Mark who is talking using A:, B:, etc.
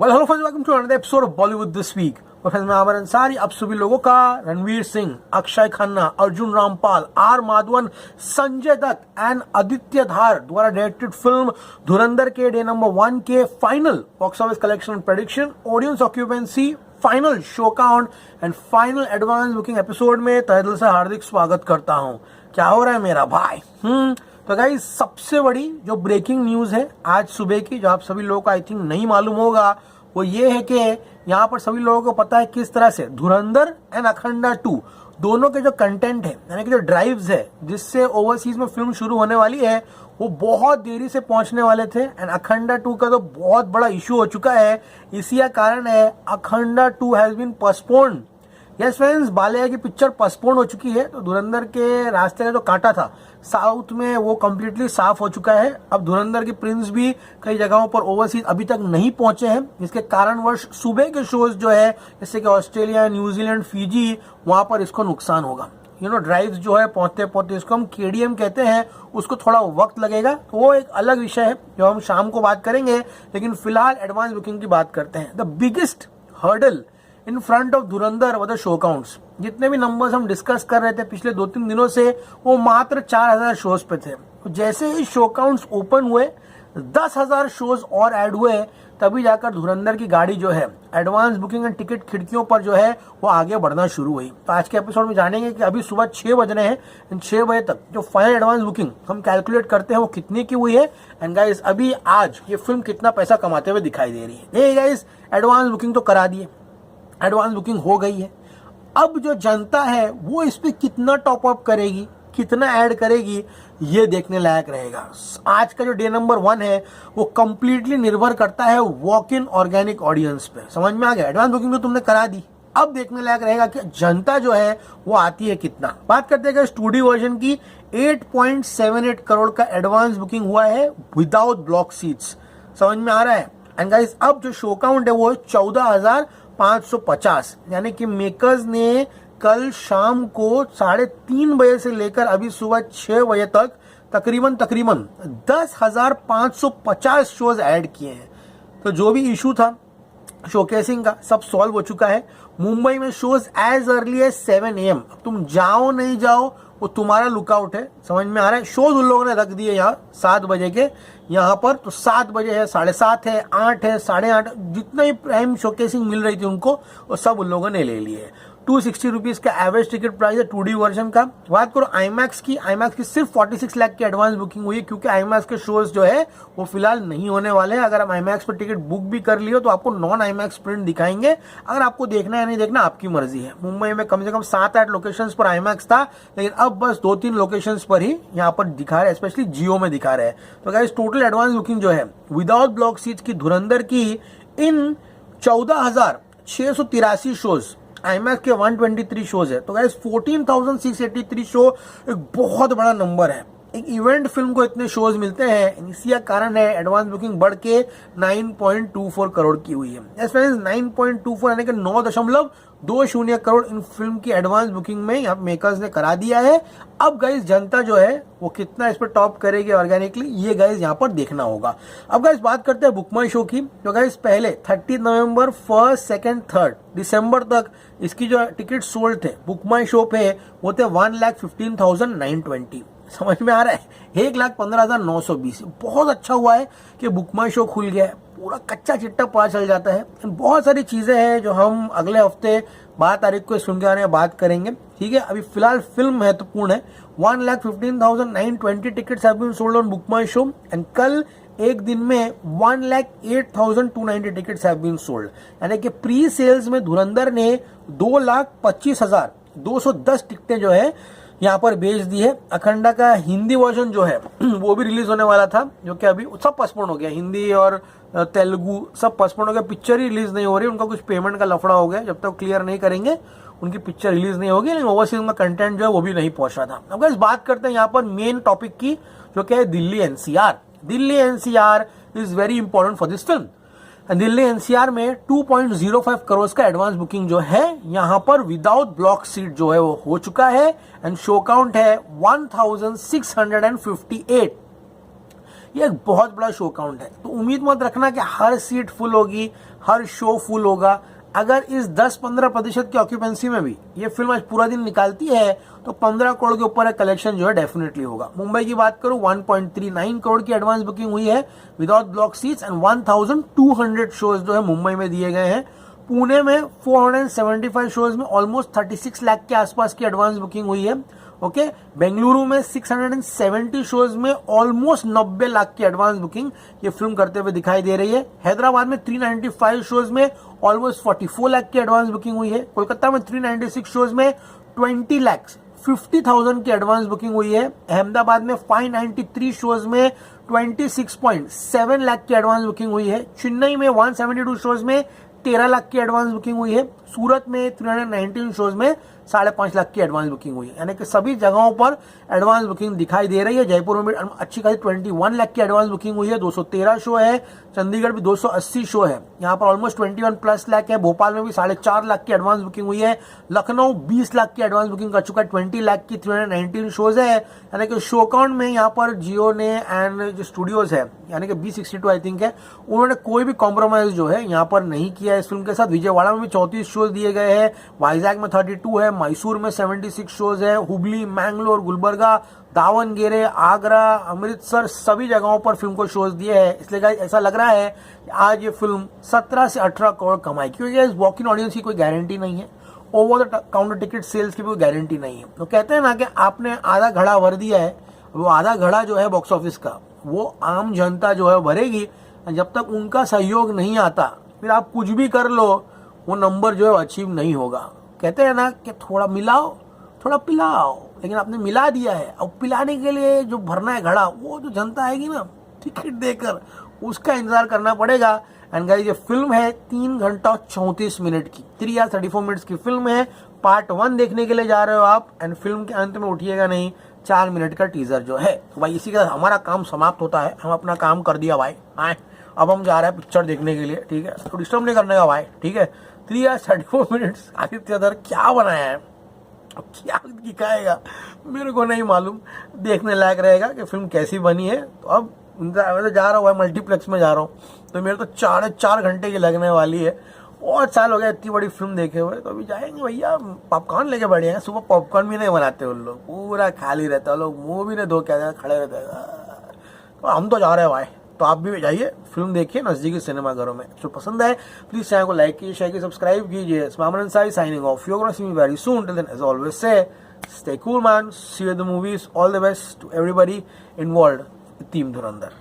A: Well hello friends, welcome to another episode of Bollywood this week. Friends मैं आमिर अंसारी आप सभी लोगों का रणवीर सिंह, अक्षय खन्ना, अर्जुन रामपाल, आर माधवन, संजय दत्त एंड आदित्य धार द्वारा डायरेक्टेड फिल्म धुरंधर के डे नंबर 1 के final box office collection prediction, audience occupancy, final show count and final advance booking episode में तहे दिल से हार्दिक स्वागत करता हूं। क्या हो रहा है मेरा भाई? तो गाइस, सबसे बड़ी जो ब्रेकिंग न्यूज है आज सुबह की, जो आप सभी लोगों को आई थिंक नहीं मालूम होगा, वो ये है कि यहाँ पर सभी लोगों को पता है किस तरह से धुरंधर एंड अखंडा 2 दोनों के जो कंटेंट है, यानी कि जो ड्राइव्स है जिससे ओवरसीज में फिल्म शुरू होने वाली है, वो बहुत देरी से पहुंचने वाले थे। एंड अखंडा 2 का तो बहुत बड़ा इशू हो चुका है। इसी का कारण है Akhanda 2 has been postponed. Yes friends, Balayya की पिक्चर पोस्टपोन हो चुकी है। तो धुरंधर के रास्ते का जो कांटा था साउथ में, वो कंप्लीटली साफ हो चुका है। अब धुरंधर के प्रिंस भी कई जगहों पर ओवरसीज अभी तक नहीं पहुंचे हैं। इसके कारणवश सुबह के शोज जो है, जैसे कि ऑस्ट्रेलिया, न्यूजीलैंड, फिजी, वहां पर इसको नुकसान होगा। ड्राइव्स जो है पहुंचते पहुंचते, इसको हम केडीएम कहते हैं, उसको थोड़ा वक्त लगेगा। तो वो एक अलग विषय है जो हम शाम को बात करेंगे। लेकिन फिलहाल एडवांस बुकिंग की बात करते हैं। The biggest hurdle in front of धुरंधर व द शो काउंट्स। जितने भी नंबर्स हम डिस्कस कर रहे थे पिछले 2-3 दिनों से, वो मात्र 4000 शोज पे थे। जैसे ही शो काउंट्स ओपन हुए, 10,000 शोज और ऐड हुए, तभी जाकर धुरंधर की गाड़ी जो है एडवांस बुकिंग एंड टिकट खिड़कियों पर जो है वो आगे बढ़ना शुरू हुई। तो आज के एपिसोड में जानेंगे कि अभी सुबह 6 बज रहे हैं, 6 बजे तक जो फाइनल एडवांस बुकिंग हम कैलकुलेट करते हैं वो कितनी की हुई है। एंड गाइस, अभी आज ये फिल्म कितना पैसा कमाते हुए दिखाई दे रही है। ये गाइस, एडवांस बुकिंग तो करा दिए, एडवांस बुकिंग हो गई है। अब जो जनता है वो इस पे कितना टॉप अप करेगी, कितना ऐड करेगी, ये देखने लायक रहेगा। आज का जो डे नंबर 1 है वो कंप्लीटली निर्भर करता है वॉक इन ऑर्गेनिक ऑडियंस पे। समझ में आ गया? एडवांस बुकिंग तो तुमने करा दी, अब देखने लायक रहेगा कि जनता जो है वो आती है कितना। बात करते हैं स्टूडियो वर्जन की। 8.78 करोड़ का एडवांस बुकिंग हुआ है विदाउट ब्लॉक सीट्स। समझ में आ रहा है? एंड गाइस, अब जो शो काउंट है वो 14,550, यानी कि मेकर्स ने कल शाम को 3:30 बजे से लेकर अभी सुबह 6 बजे तक तकरीबन 10,550 शोज ऐड किए हैं। तो जो भी इशू था शोकेसिंग का, सब सॉल्व हो चुका है। मुंबई में shows as early as 7 AM। तुम जाओ नहीं जाओ वो तुम्हारा लुकआउट है। समझ में आ रहा है? शोज उन लोगों ने रख दिए यहाँ 7 बजे के यहाँ पर। तो 7 बजे है, 7:30 है, 8 है, 8:30, जितना ही प्राइम शोकेसिंग मिल रही थी उनको, वो सब उन लोगों ने ले लिए। 260 रुपीज का एवरेज टिकट प्राइस है 2D वर्जन का। बात करो आईमैक्स की सिर्फ 46 लाख की एडवांस बुकिंग हुई है, क्योंकि आईमैक्स के शोज जो है वो फिलहाल नहीं होने वाले हैं। अगर आप आईमैक्स पर टिकट बुक भी कर लियो तो आपको नॉन आईमैक्स प्रिंट दिखाएंगे। अगर आपको देखना है या नहीं देखना आपकी मर्जी है। मुंबई में कम से कम 7-8 लोकेशंस पर आईमैक्स था, लेकिन अब बस 2-3 लोकेशंस पर ही यहाँ पर दिखा रहे हैं, स्पेशली जियो में दिखा रहे हैं। तो गाइस, टोटल एडवांस बुकिंग जो है विदाउट ब्लॉक सीट्स की धुरंधर की इन 14,683 शोज, आईमैक्स के 123 शोज है। तो गाइस, 14,683 शो एक बहुत बड़ा नंबर है। एक इवेंट फिल्म को इतने शोज मिलते हैं, इसी का कारण है एडवांस बुकिंग बढ़ के 9.24 करोड़ की हुई है। यस फ्रेंड्स, 9.24 यानी कि 9.20 करोड़ इन फिल्म की एडवांस बुकिंग में यहाँ मेकर्स ने करा दिया है। अब गाइस, जनता जो है वो कितना इस पर टॉप करेगी ऑर्गेनिकली, ये गाइस यहाँ पर देखना होगा। अब गाइस बात करते हैं बुक माई शो की। तो गाइस, पहले 30 नवंबर, 1, 2, 3 दिसंबर तक इसकी जो टिकट सोल्ड थे बुक माई शो पे, वो थे 1,15,920। समझ में आ रहा है? 1,15,920। बहुत अच्छा हुआ है कि बुक माई शो खुल गया है, पूरा कच्चा चिट्टा पता चल जाता है। बहुत सारी चीजें हैं जो हम अगले हफ्ते 12 तारीख को सुन के आने में बात करेंगे। ठीक है, अभी फिलहाल फिल्म महत्वपूर्ण है। 1,15,920 tickets have been sold on book my show and कल एक दिन में 1,08,290 टिकट्स हैव बीन सोल्ड, यानी कि प्री सेल्स में धुरंधर ने 2,25,210 टिकटें जो है यहाँ पर बेच दी है। अखंडा का हिंदी वर्जन जो है वो भी रिलीज होने वाला था, जो कि अभी सब पोस्टपोन हो गया। हिंदी और तेलुगु सब पोस्टपोन हो गया, पिक्चर ही रिलीज नहीं हो रही। उनका कुछ पेमेंट का लफड़ा हो गया, जब तक क्लियर नहीं करेंगे उनकी पिक्चर रिलीज नहीं होगी। लेकिन ओवरसीज उनका कंटेंट जो है वो भी नहीं पहुंच रहा था। अब इस बात करते हैं यहाँ पर मेन टॉपिक की, जो कि है Delhi NCR. Delhi NCR is very important for this film. Delhi NCR में 2.05 करोड़ का एडवांस बुकिंग जो है यहाँ पर विदाउट ब्लॉक सीट जो है वो हो चुका है। एंड शो काउंट है 1658। ये एक बहुत बड़ा शो काउंट है। तो उम्मीद मत रखना कि हर सीट फुल होगी, हर शो फुल होगा। अगर इस 10-15% की ऑक्यूपेंसी में भी ये फिल्म आज पूरा दिन निकालती है तो 15 करोड़ के ऊपर कलेक्शन जो है डेफिनेटली होगा। मुंबई की बात करूं 1.39 करोड़ की एडवांस बुकिंग हुई है without block seats and 1200 shows जो है मुंबई में दिए गए हैं। पुणे में 475 शोज में ऑलमोस्ट 36 लाख के आसपास की एडवांस बुकिंग हुई है। ओके, बेंगलुरु में 670 शोज में ऑलमोस्ट 90 लाख की एडवांस बुकिंग ये फिल्म करते हुए दिखाई दे रही है। हैदराबाद में 395 शोज में ऑलमोस्ट 44 लाख की एडवांस बुकिंग हुई है। कोलकाता में 396 शोज में 20,50,000 की एडवांस बुकिंग हुई है। अहमदाबाद में 593 शोज में 26.7 लाख की एडवांस बुकिंग हुई है। चेन्नई में 172 शोज में 13 लाख की एडवांस बुकिंग हुई है। सूरत में 319 शोज में 5.5 लाख की एडवांस बुकिंग हुई है। यानी कि सभी जगहों पर एडवांस बुकिंग दिखाई दे रही है। जयपुर में अच्छी खासी 21 लाख की एडवांस बुकिंग हुई है, 213 शो है। चंडीगढ़ भी 280 शो है, यहाँ पर ऑलमोस्ट 21+ लाख है। भोपाल में भी 4.5 लाख की एडवांस बुकिंग हुई है। लखनऊ 20 लाख की एडवांस बुकिंग कर चुका है, 20 लाख की 319 शोज है। यानी कि शो काउंट में यहाँ पर जियो ने एंड जो स्टूडियोज है यानी कि B62 आई थिंक है, उन्होंने कोई भी कॉम्प्रोमाइज जो है यहाँ पर नहीं किया है इस फिल्म के साथ। विजयवाड़ा में भी 34 शोज दिए गए हैं, वाइजैक में 32 है, मैसूर में 76 शोज है, हुबली, मैंगलोर, गुलबर्गा, दावनगेरे, आगरा, अमृतसर सभी जगहों पर फिल्म को शोज दिए हैं। इसलिए ऐसा लग रहा है कि आज ये फिल्म 17 से 18 करोड़ कमाई, क्योंकि इस वॉक इन ऑडियंस की कोई गारंटी नहीं है, over the counter ticket sales की भी कोई गारंटी नहीं है। तो कहते हैं ना कि आपने आधा घड़ा भर दिया है, वो आधा घड़ा जो है बॉक्स ऑफिस का वो आम जनता जो है भरेगी। जब तक उनका सहयोग नहीं आता फिर आप कुछ भी कर लो वो नंबर जो है अचीव नहीं होगा। कहते हैं ना कि थोड़ा मिलाओ थोड़ा पिलाओ, लेकिन आपने मिला दिया है। अब पिलाने के लिए जो भरना है घड़ा वो जो जनता आएगी ना टिकट देकर, उसका इंतजार करना पड़ेगा। एंड गाइस ये फिल्म है 3 घंटा 34 मिनट की, 3 hours 34 minutes की फिल्म है। पार्ट 1 देखने के लिए जा रहे हो आप एंड फिल्म के अंत में उठिएगा नहीं, 4 मिनट का टीजर जो है। तो भाई इसी के साथ हमारा काम समाप्त होता है। हम अपना काम कर दिया भाई, आए अब हम जा रहे हैं पिक्चर देखने के लिए, ठीक है। तो डिस्टर्ब नहीं करने का भाई, ठीक है। 3 hours 34 minutes आदित्य दर क्या बनाया है, अब क्या दिखाएगा मेरे को नहीं मालूम। देखने लायक रहेगा कि फिल्म कैसी बनी है। तो अब मैं जा रहा हूँ मल्टीप्लेक्स में जा रहा हूँ, तो मेरे तो 4 घंटे की लगने वाली है। और साल हो गया इतनी बड़ी फिल्म देखे हुए, तो अभी जाएंगे भैया पॉपकॉर्न लेके बैठे हैं। सुबह पॉपकॉर्न भी नहीं बनाते उन लोग, पूरा खाली रहता है, लोग मुंह भी नहीं धो के खड़े रहते हैं। तो हम तो जा रहे हैं भाई, तो आप भी जाइए फिल्म देखिए नजदीकी सिनेमाघरों में। जो पसंद है प्लीज चैनल को लाइक कीजिए, शेयर कीजिए, सब्सक्राइब कीजिए। स्मामन Ansari signing off, you are gonna see me very soon. Till then as always say stay cool man, see you the movies, all the best to everybody involved with team Dhurandhar.